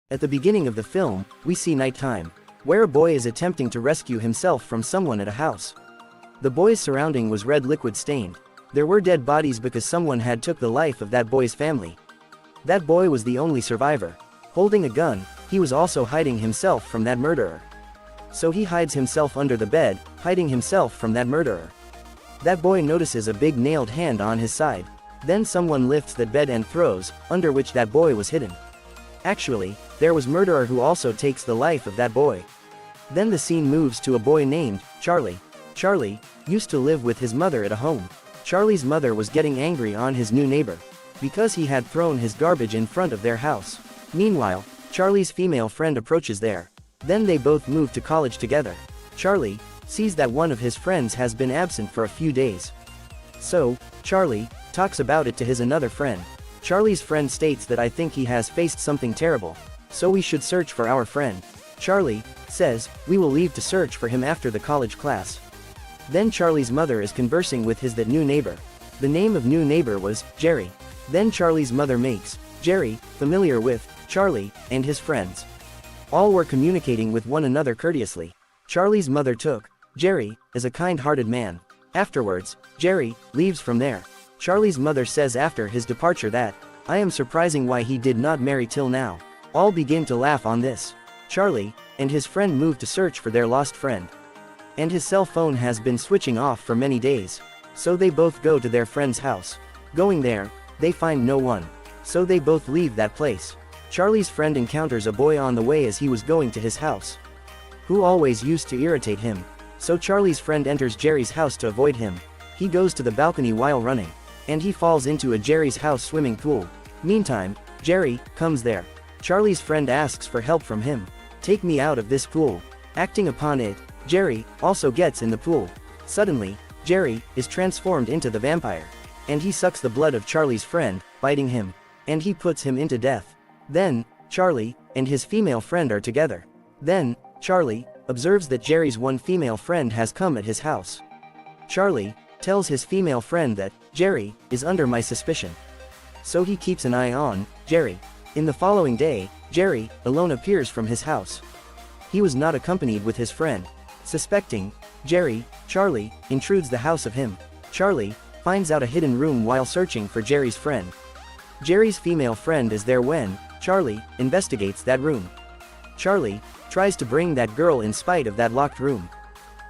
At the beginning of the film, we see nighttime, where a boy is attempting to rescue himself from someone at a house. The boy's surrounding was red liquid stained. There were dead bodies because someone had took the life of that boy's family. That boy was the only survivor. Holding a gun, he was also hiding himself from that murderer. So he hides himself under the bed, hiding himself from that murderer. That boy notices a big nailed hand on his side. Then someone lifts that bed and throws, under which that boy was hidden. Actually, there was murderer who also takes the life of that boy. Then the scene moves to a boy named Charlie. Charlie used to live with his mother at a home. Charlie's mother was getting angry on his new neighbor because he had thrown his garbage in front of their house. Meanwhile, Charlie's female friend approaches there. Then they both move to college together. Charlie sees that one of his friends has been absent for a few days. So, Charlie talks about it to his another friend. Charlie's friend states that I think he has faced something terrible, so we should search for our friend. Charlie says, we will leave to search for him after the college class. Then Charlie's mother is conversing with his that new neighbor. The name of new neighbor was Jerry. Then Charlie's mother makes Jerry familiar with Charlie and his friends. All were communicating with one another courteously. Charlie's mother took Jerry as a kind-hearted man. Afterwards, Jerry leaves from there. Charlie's mother says after his departure that, I am surprising why he did not marry till now. All begin to laugh on this. Charlie and his friend move to search for their lost friend. And his cell phone has been switching off for many days. So they both go to their friend's house. Going there, they find no one. So they both leave that place. Charlie's friend encounters a boy on the way as he was going to his house, who always used to irritate him. So Charlie's friend enters Jerry's house to avoid him. He goes to the balcony while running, and he falls into a Jerry's house swimming pool. Meantime, Jerry comes there. Charlie's friend asks for help from him. Take me out of this pool. Acting upon it, Jerry also gets in the pool. Suddenly, Jerry is transformed into the vampire, and he sucks the blood of Charlie's friend, biting him, and he puts him into death. Then, Charlie and his female friend are together. Then, Charlie observes that Jerry's one female friend has come at his house. Charlie tells his female friend that Jerry is under my suspicion. So he keeps an eye on Jerry. In the following day, Jerry alone appears from his house. He was not accompanied with his friend. Suspecting Jerry, Charlie intrudes the house of him. Charlie finds out a hidden room while searching for Jerry's friend. Jerry's female friend is there when Charlie investigates that room. Charlie tries to bring that girl in spite of that locked room.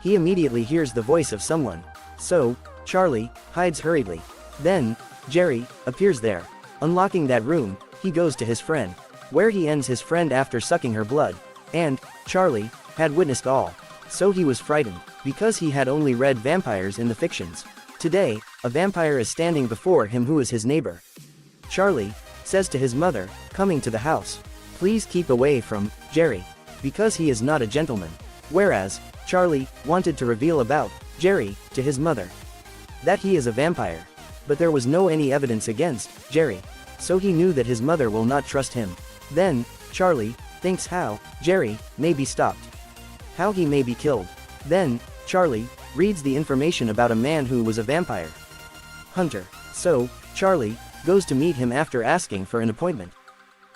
He immediately hears the voice of someone. So, Charlie hides hurriedly. Then, Jerry appears there. Unlocking that room, he goes to his friend, where he ends his friend after sucking her blood. And Charlie had witnessed all. So he was frightened, because he had only read vampires in the fictions. Today, a vampire is standing before him who is his neighbor. Charlie says to his mother, coming to the house, please keep away from Jerry, because he is not a gentleman. Whereas, Charlie wanted to reveal about Jerry to his mother, that he is a vampire. But there was no any evidence against Jerry, so he knew that his mother will not trust him. Then, Charlie thinks how Jerry may be stopped, how he may be killed. Then, Charlie reads the information about a man who was a vampire hunter. So, Charlie goes to meet him after asking for an appointment.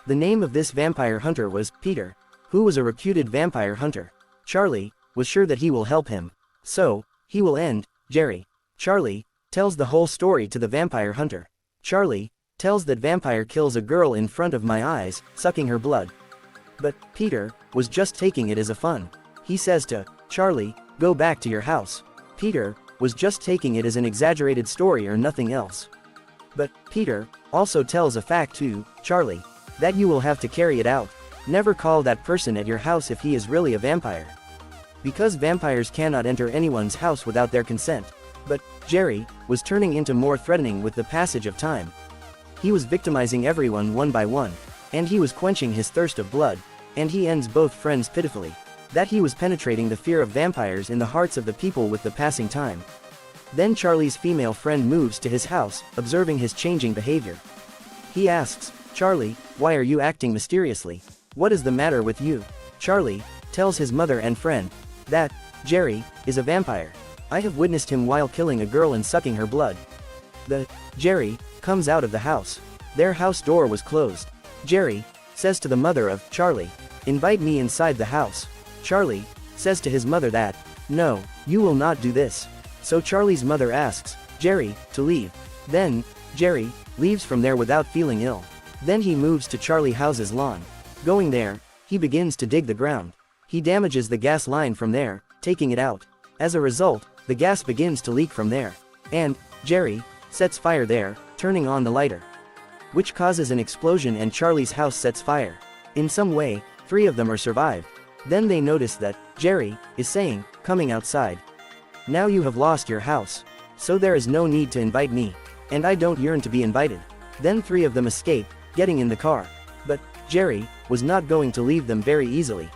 The name of this vampire hunter was Peter, who was a reputed vampire hunter. Charlie was sure that he will help him, so he will end Jerry. Charlie tells the whole story to the vampire hunter. Charlie tells that vampire kills a girl in front of my eyes, sucking her blood. But Peter was just taking it as a fun. He says to Charlie, go back to your house. Peter was just taking it as an exaggerated story or nothing else. But Peter also tells a fact to Charlie, that you will have to carry it out. Never call that person at your house if he is really a vampire, because vampires cannot enter anyone's house without their consent. But Jerry was turning into more threatening with the passage of time. He was victimizing everyone one by one, and he was quenching his thirst of blood, and he ends both friends pitifully. That he was penetrating the fear of vampires in the hearts of the people with the passing time. Then Charlie's female friend moves to his house, observing his changing behavior. He asks, Charlie, why are you acting mysteriously? What is the matter with you? Charlie tells his mother and friend that Jerry is a vampire. I have witnessed him while killing a girl and sucking her blood. The Jerry comes out of the house. Their house door was closed. Jerry says to the mother of Charlie, "Invite me inside the house." Charlie says to his mother that, "No, you will not do this." So Charlie's mother asks Jerry to leave. Then, Jerry leaves from there without feeling ill. Then he moves to Charlie House's lawn. Going there, he begins to dig the ground. He damages the gas line from there, taking it out. As a result, the gas begins to leak from there. And Jerry sets fire there, turning on the lighter, which causes an explosion and Charlie's house sets fire. In some way, 3 of them are survived. Then they notice that Jerry is saying, "Coming outside. Now you have lost your house. So there is no need to invite me. And I don't yearn to be invited." Then 3 of them escape, getting in the car. But Jerry was not going to leave them very easily.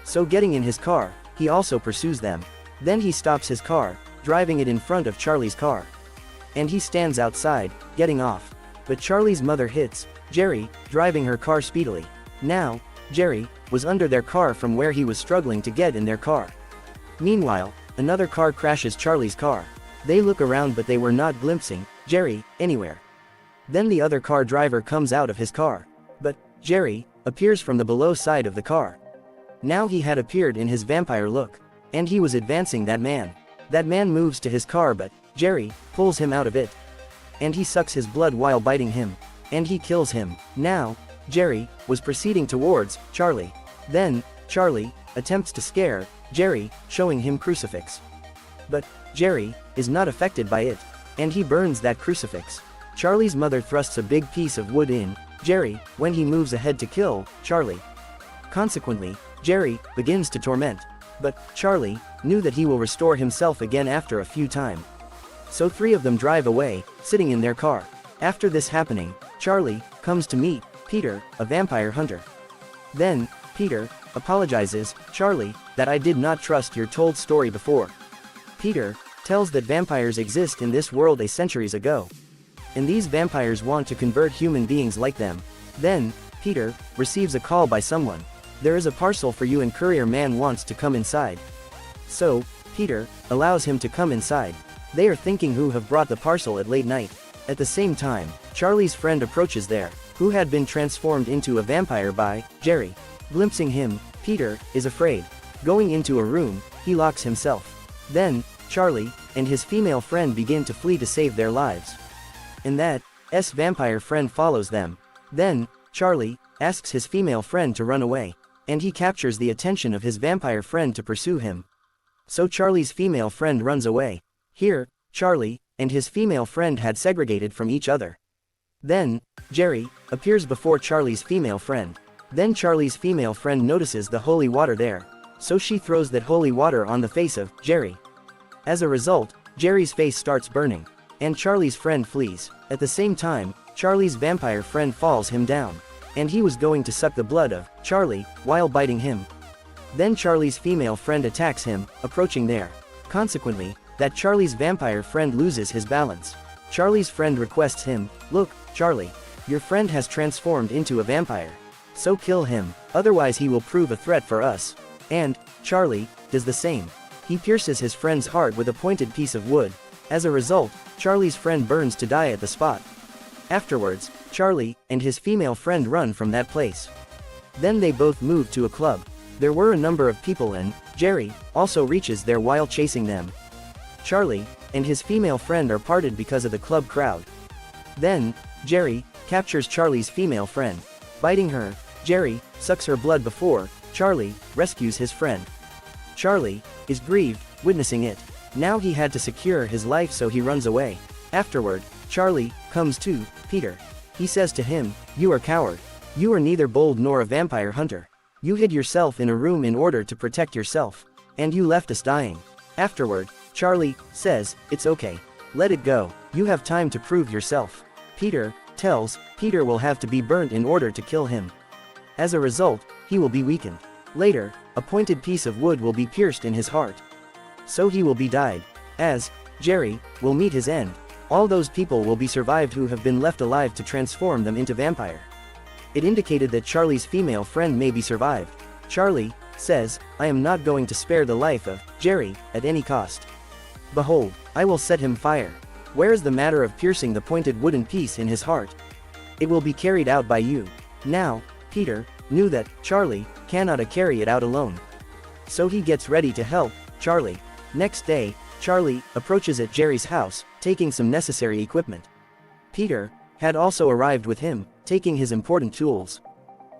So getting in his car, he also pursues them. Then he stops his car, driving it in front of Charlie's car. And he stands outside, getting off. But Charlie's mother hits Jerry, driving her car speedily. Now, Jerry was under their car from where he was struggling to get in their car. Meanwhile, another car crashes Charlie's car. They look around but they were not glimpsing Jerry anywhere. Then the other car driver comes out of his car. But Jerry appears from the below side of the car. Now he had appeared in his vampire look. And he was advancing that man. That man moves to his car but Jerry pulls him out of it. And he sucks his blood while biting him. And he kills him. Now, Jerry was proceeding towards Charlie. Then, Charlie attempts to scare Jerry, showing him crucifix. But Jerry is not affected by it. And he burns that crucifix. Charlie's mother thrusts a big piece of wood in Jerry when he moves ahead to kill Charlie. Consequently, Jerry begins to torment. But Charlie knew that he will restore himself again after a few time. So 3 of them drive away, sitting in their car. After this happening, Charlie comes to meet Peter, a vampire hunter. Then, Peter apologizes, "Charlie, that I did not trust your told story before." Peter tells that vampires exist in this world centuries ago. And these vampires want to convert human beings like them. Then, Peter receives a call by someone. "There is a parcel for you and courier man wants to come inside." So, Peter allows him to come inside. They are thinking who have brought the parcel at late night. At the same time, Charlie's friend approaches there, who had been transformed into a vampire by Jerry. Glimpsing him, Peter is afraid. Going into a room, he locks himself. Then, Charlie and his female friend begin to flee to save their lives. And that vampire friend follows them. Then, Charlie asks his female friend to run away. And he captures the attention of his vampire friend to pursue him. So Charlie's female friend runs away. Here, Charlie and his female friend had segregated from each other. Then, Jerry appears before Charlie's female friend. Then Charlie's female friend notices the holy water there. So she throws that holy water on the face of Jerry. As a result, Jerry's face starts burning. And Charlie's friend flees. At the same time, Charlie's vampire friend falls him down. And he was going to suck the blood of Charlie while biting him. Then Charlie's female friend attacks him, approaching there. Consequently, that Charlie's vampire friend loses his balance. Charlie's friend requests him, "Look, Charlie, your friend has transformed into a vampire. So kill him, otherwise he will prove a threat for us." And Charlie does the same. He pierces his friend's heart with a pointed piece of wood. As a result, Charlie's friend burns to die at the spot. Afterwards, Charlie and his female friend run from that place. Then they both move to a club. There were a number of people and Jerry also reaches there while chasing them. Charlie and his female friend are parted because of the club crowd. Then, Jerry captures Charlie's female friend. Biting her, Jerry sucks her blood before Charlie rescues his friend. Charlie is grieved, witnessing it. Now he had to secure his life so he runs away. Afterward, Charlie comes to Peter. He says to him, "You are coward. You are neither bold nor a vampire hunter. You hid yourself in a room in order to protect yourself. And you left us dying." Afterward, Charlie says, "It's okay. Let it go. You have time to prove yourself." Peter tells Peter will have to be burnt in order to kill him. As a result, he will be weakened. Later, a pointed piece of wood will be pierced in his heart. So he will be died. As Jerry will meet his end. All those people will be survived who have been left alive to transform them into vampire. It indicated that Charlie's female friend may be survived. Charlie says, "I am not going to spare the life of Jerry at any cost. Behold, I will set him fire. Where is the matter of piercing the pointed wooden piece in his heart? It will be carried out by you." Now, Peter knew that Charlie cannot carry it out alone. So he gets ready to help Charlie. Next day, Charlie approaches at Jerry's house, taking some necessary equipment. Peter had also arrived with him, taking his important tools.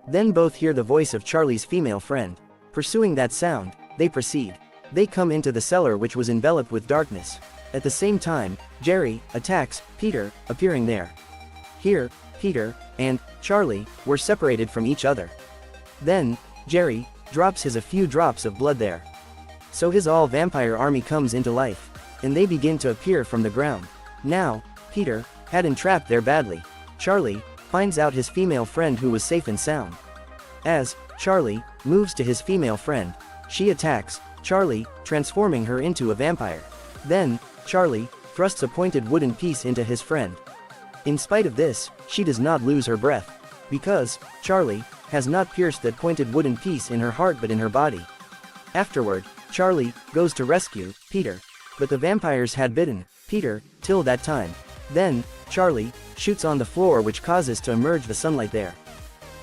Then both hear the voice of Charlie's female friend. Pursuing that sound, they proceed. They come into the cellar, which was enveloped with darkness. At the same time, Jerry attacks Peter, appearing there. Here, Peter and Charlie were separated from each other. Then, Jerry drops a few drops of blood there. So his all-vampire army comes into life, and they begin to appear from the ground. Now, Peter had entrapped there badly. Charlie finds out his female friend who was safe and sound. As Charlie moves to his female friend, she attacks Charlie, transforming her into a vampire. Then, Charlie thrusts a pointed wooden piece into his friend. In spite of this, she does not lose her breath, because Charlie has not pierced that pointed wooden piece in her heart but in her body. Afterward, Charlie goes to rescue Peter, but the vampires had bitten Peter till that time. Then, Charlie shoots on the floor, which causes to emerge the sunlight there.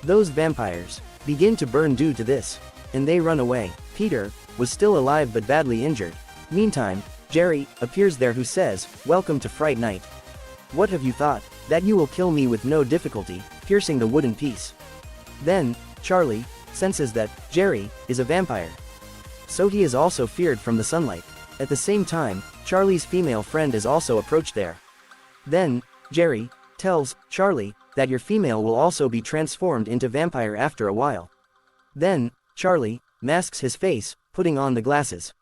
Those vampires begin to burn due to this, and they run away. Peter was still alive but badly injured. Meantime, Jerry appears there, who says, "Welcome to Fright Night. What have you thought? That you will kill me with no difficulty, piercing the wooden piece?" Then, Charlie senses that Jerry is a vampire. So he is also feared from the sunlight. At the same time, Charlie's female friend is also approached there. Then, Jerry tells Charlie that your female will also be transformed into vampire after a while. Then, Charlie masks his face, putting on the glasses.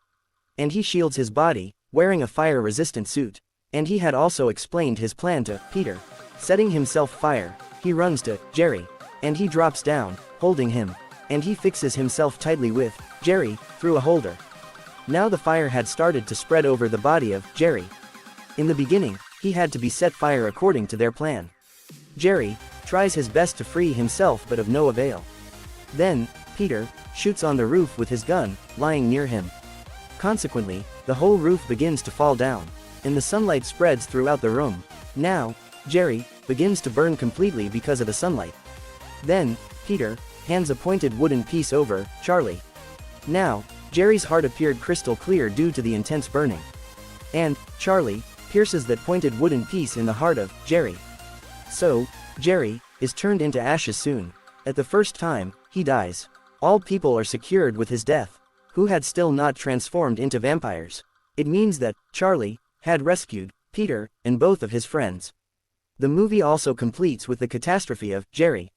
And he shields his body, wearing a fire-resistant suit. And he had also explained his plan to Peter. Setting himself fire, he runs to Jerry, and he drops down, holding him. And he fixes himself tightly with Jerry through a holder. Now the fire had started to spread over the body of Jerry. In the beginning, he had to be set fire according to their plan. Jerry tries his best to free himself but of no avail. Then, Peter shoots on the roof with his gun, lying near him. Consequently, the whole roof begins to fall down, and the sunlight spreads throughout the room. Now, Jerry begins to burn completely because of the sunlight. Then, Peter hands a pointed wooden piece over Charlie. Now, Jerry's heart appeared crystal clear due to the intense burning. And Charlie pierces that pointed wooden piece in the heart of Jerry. So, Jerry is turned into ashes soon. At the first time, he dies. All people are secured with his death, who had still not transformed into vampires. It means that Charlie had rescued Peter and both of his friends. The movie also completes with the catastrophe of Jerry.